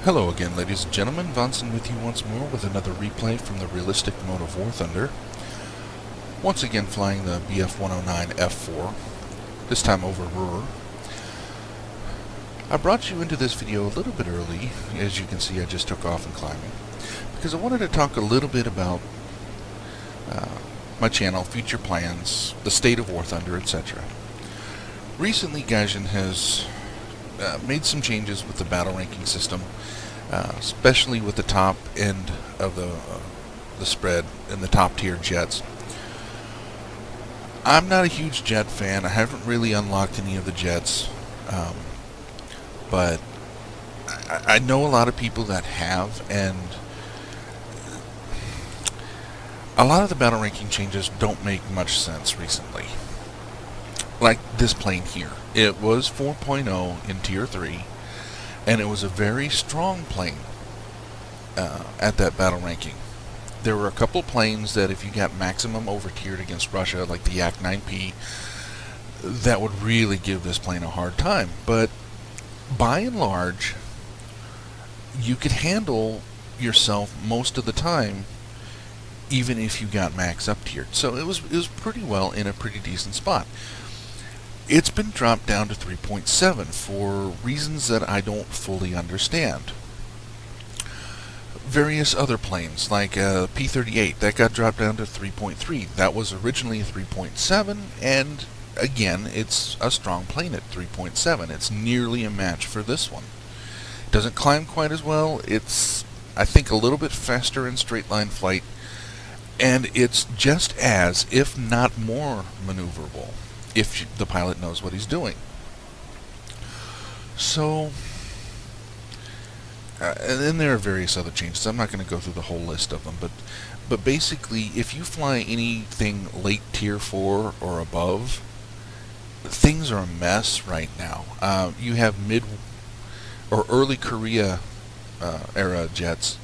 Hello again, ladies and gentlemen. Vonson with you once more with another replay from the realistic mode of War Thunder. Once again flying the Bf-109 F4, this time over Ruhr. I brought you into this video a little bit early. As you can see, I just took off and climbing, because I wanted to talk a little bit about my channel, future plans, the state of War Thunder, etc. Recently, Gaijin has made some changes with the battle ranking system, especially with the top end of the spread and the top tier jets. I'm not a huge jet fan. I haven't really unlocked any of the jets, but I know a lot of people that have, and a lot of the battle ranking changes don't make much sense recently. Like this plane here. It was 4.0 in Tier 3, and it was a very strong plane at that battle ranking. There were a couple planes that if you got maximum over-tiered against Russia, like the Yak-9P, that would really give this plane a hard time. But by and large, you could handle yourself most of the time, even if you got max up-tiered. So it was pretty well in a pretty decent spot. It's been dropped down to 3.7 for reasons that I don't fully understand. Various other planes, like P-38, that got dropped down to 3.3. That was originally 3.7, and again, it's a strong plane at 3.7. It's nearly a match for this one. It doesn't climb quite as well. It's, I think, a little bit faster in straight line flight, and it's just as, if not more, maneuverable, if the pilot knows what he's doing. So, and then there are various other changes. I'm not going to go through the whole list of them, but basically, if you fly anything late Tier 4 or above, things are a mess right now. You have mid or early Korea era jets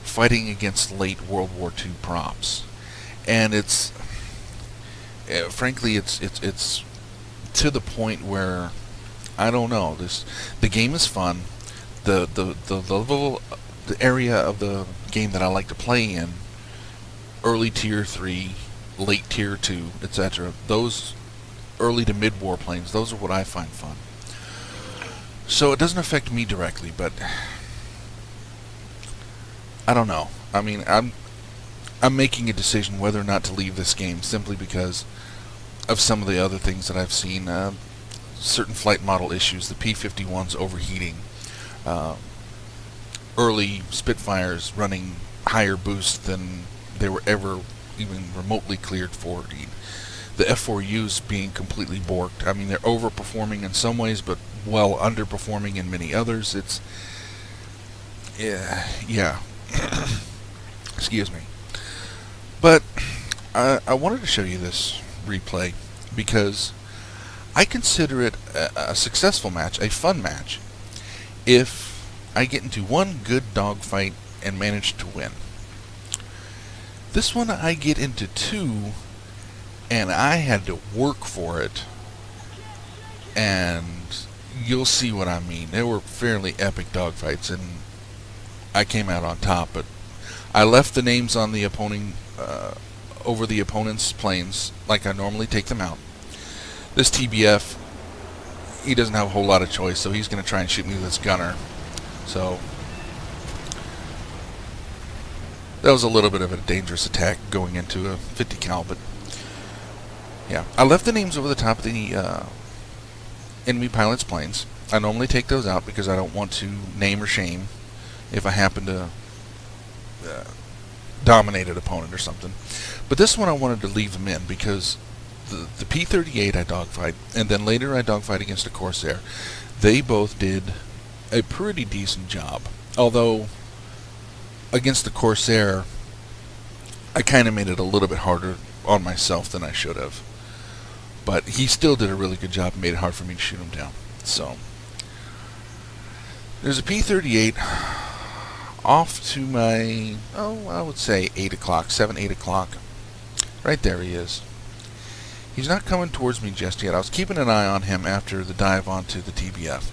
fighting against late World War II props, and it's frankly, it's to the point where I don't know. The game is fun. The level, the area of the game that I like to play in, early Tier 3, late Tier 2, etc. Those early to mid warplanes, those are what I find fun. So it doesn't affect me directly, but I don't know. I mean, I'm making a decision whether or not to leave this game simply because of some of the other things that I've seen. Certain flight model issues, the P-51's overheating, early Spitfires running higher boost than they were ever even remotely cleared for. The F4U's being completely borked. I mean, they're overperforming in some ways, but well underperforming in many others. It's yeah. Excuse me. But I wanted to show you this replay because I consider it a successful match, a fun match, if I get into one good dogfight and manage to win. This one I get into two, and I had to work for it, and you'll see what I mean. They were fairly epic dogfights, and I came out on top, but I left the names on the opponent over the opponent's planes like I normally take them out. This TBF, he doesn't have a whole lot of choice, so he's going to try and shoot me with his gunner. So that was a little bit of a dangerous attack going into a 50 cal, but yeah. I left the names over the top of the enemy pilot's planes. I normally take those out because I don't want to name or shame if I happen to dominate an opponent or something. But this one I wanted to leave them in because the P-38 I dogfight, and then later I dogfight against a Corsair. They both did a pretty decent job. Although, against the Corsair, I kind of made it a little bit harder on myself than I should have. But he still did a really good job and made it hard for me to shoot him down. So, there's a P-38 off to my, I would say 8 o'clock, 7, 8 o'clock. Right there he is. He's not coming towards me just yet. I was keeping an eye on him after the dive onto the TBF.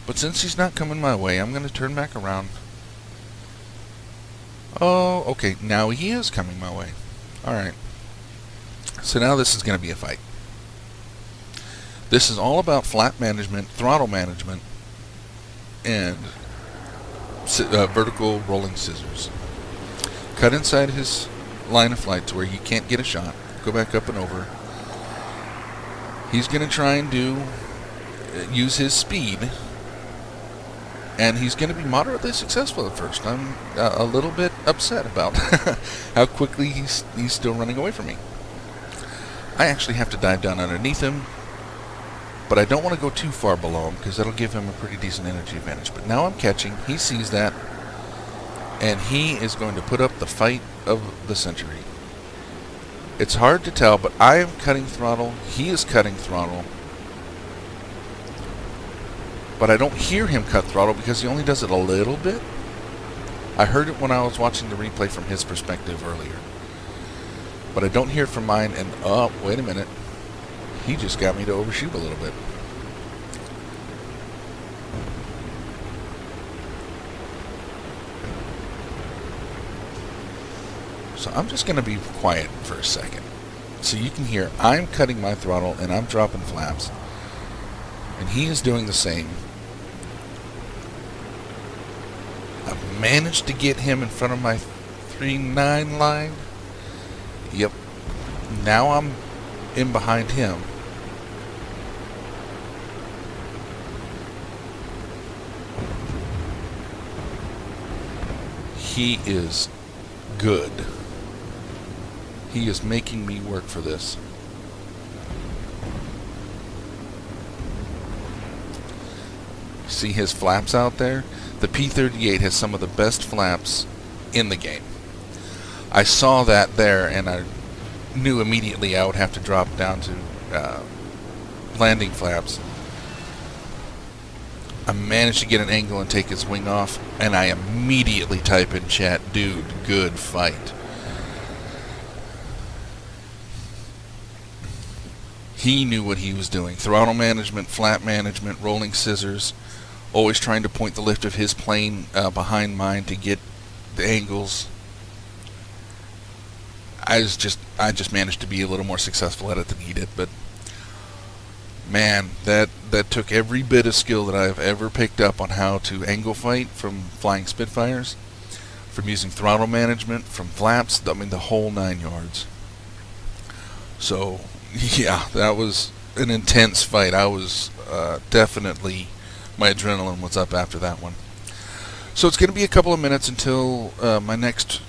But since he's not coming my way, I'm going to turn back around. Oh, okay, now he is coming my way. Alright. So now this is going to be a fight. This is all about flap management, throttle management, and vertical rolling scissors. Cut inside his line of flight to where he can't get a shot. Go back up and over. He's going to try and use his speed, and he's going to be moderately successful at first. I'm a little bit upset about how quickly he's still running away from me. I actually have to dive down underneath him, but I don't want to go too far below him because that'll give him a pretty decent energy advantage. But now I'm catching. He sees that, and he is going to put up the fight of the century. It's hard to tell, but I am cutting throttle. He is cutting throttle. But I don't hear him cut throttle because he only does it a little bit. I heard it when I was watching the replay from his perspective earlier. But I don't hear it from mine, and oh, wait a minute. He just got me to overshoot a little bit. So I'm just going to be quiet for a second. So you can hear I'm cutting my throttle and I'm dropping flaps. And he is doing the same. I've managed to get him in front of my 3.9 line. Yep. Now I'm in behind him. He is good. He is making me work for this. See his flaps out there? The P-38 has some of the best flaps in the game. I saw that there, and I knew immediately I would have to drop down to landing flaps. I managed to get an angle and take his wing off, and I immediately type in chat, dude, good fight. He knew what he was doing. Throttle management, flap management, rolling scissors, always trying to point the lift of his plane behind mine to get the angles. I just managed to be a little more successful at it than he did, but man, that took every bit of skill that I've ever picked up on how to angle fight from flying Spitfires, from using throttle management, from flaps, I mean the whole 9 yards. So yeah, that was an intense fight. I was definitely, my adrenaline was up after that one. So it's going to be a couple of minutes until my next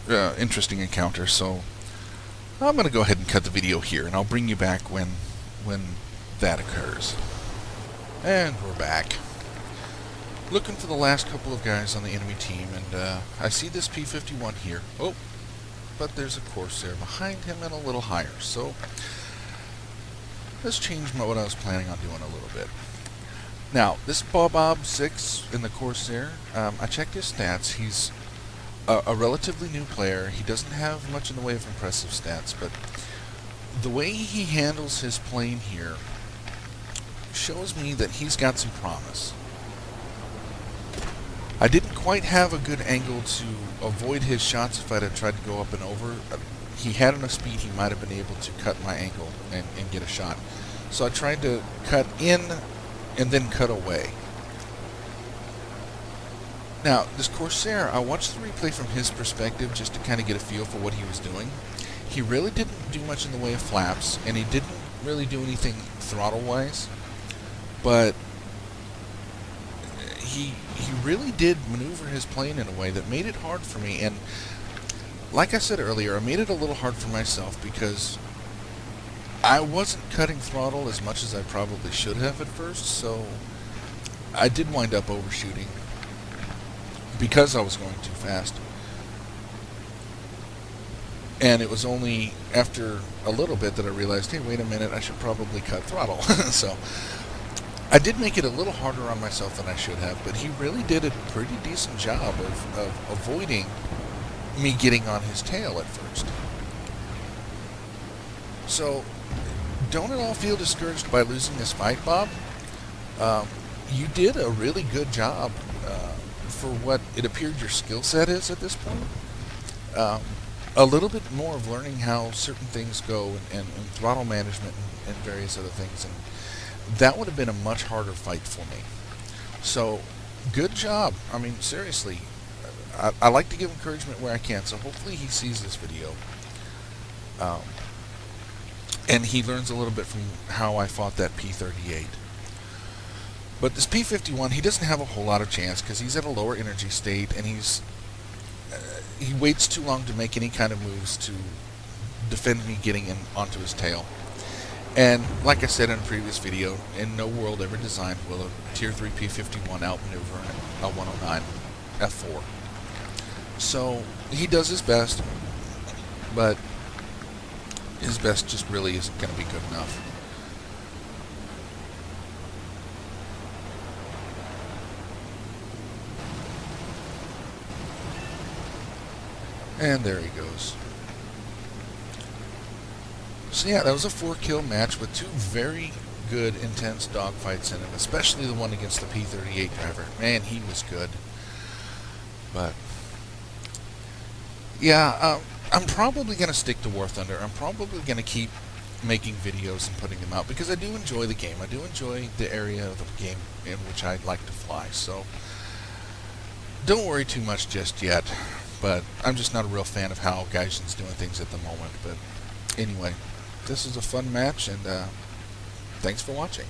interesting encounter, so I'm going to go ahead and cut the video here, and I'll bring you back when that occurs. And we're back. Looking for the last couple of guys on the enemy team, and I see this P-51 here. Oh, but there's a Corsair behind him and a little higher, so let's change what I was planning on doing a little bit. Now, this Bob 6 in the Corsair, I checked his stats. He's a relatively new player. He doesn't have much in the way of impressive stats, but the way he handles his plane here shows me that he's got some promise. I didn't quite have a good angle to avoid his shots if I'd have tried to go up and over. He had enough speed he might have been able to cut my angle and get a shot. So I tried to cut in and then cut away. Now, this Corsair, I watched the replay from his perspective just to kind of get a feel for what he was doing. He really didn't do much in the way of flaps, and he didn't really do anything throttle-wise, but he really did maneuver his plane in a way that made it hard for me. And like I said earlier, I made it a little hard for myself because I wasn't cutting throttle as much as I probably should have at first, so I did wind up overshooting because I was going too fast. And it was only after a little bit that I realized, hey, wait a minute, I should probably cut throttle. So I did make it a little harder on myself than I should have, but he really did a pretty decent job of avoiding me getting on his tail at first. So don't at all feel discouraged by losing this fight, Bob. you did a really good job for what it appeared your skill set is at this point. Um, a little bit more of learning how certain things go and throttle management and various other things, and that would have been a much harder fight for me. So, good job. I mean, seriously, I like to give encouragement where I can, so hopefully he sees this video. Um, and he learns a little bit from how I fought that P-38. But this P-51, he doesn't have a whole lot of chance because he's at a lower energy state, and he waits too long to make any kind of moves to defend me getting in onto his tail. And like I said in a previous video, in no world ever designed will a Tier 3 P-51 outmaneuver a 109 F4. So he does his best, but his best just really isn't going to be good enough. And there he goes. So yeah, that was a 4-kill match with two very good, intense dogfights in it, especially the one against the P-38 driver. Man, he was good. But yeah, I'm probably going to stick to War Thunder. I'm probably going to keep making videos and putting them out because I do enjoy the game. I do enjoy the area of the game in which I like to fly. So don't worry too much just yet. But I'm just not a real fan of how Gaijin's doing things at the moment. But anyway, this is a fun match, and thanks for watching.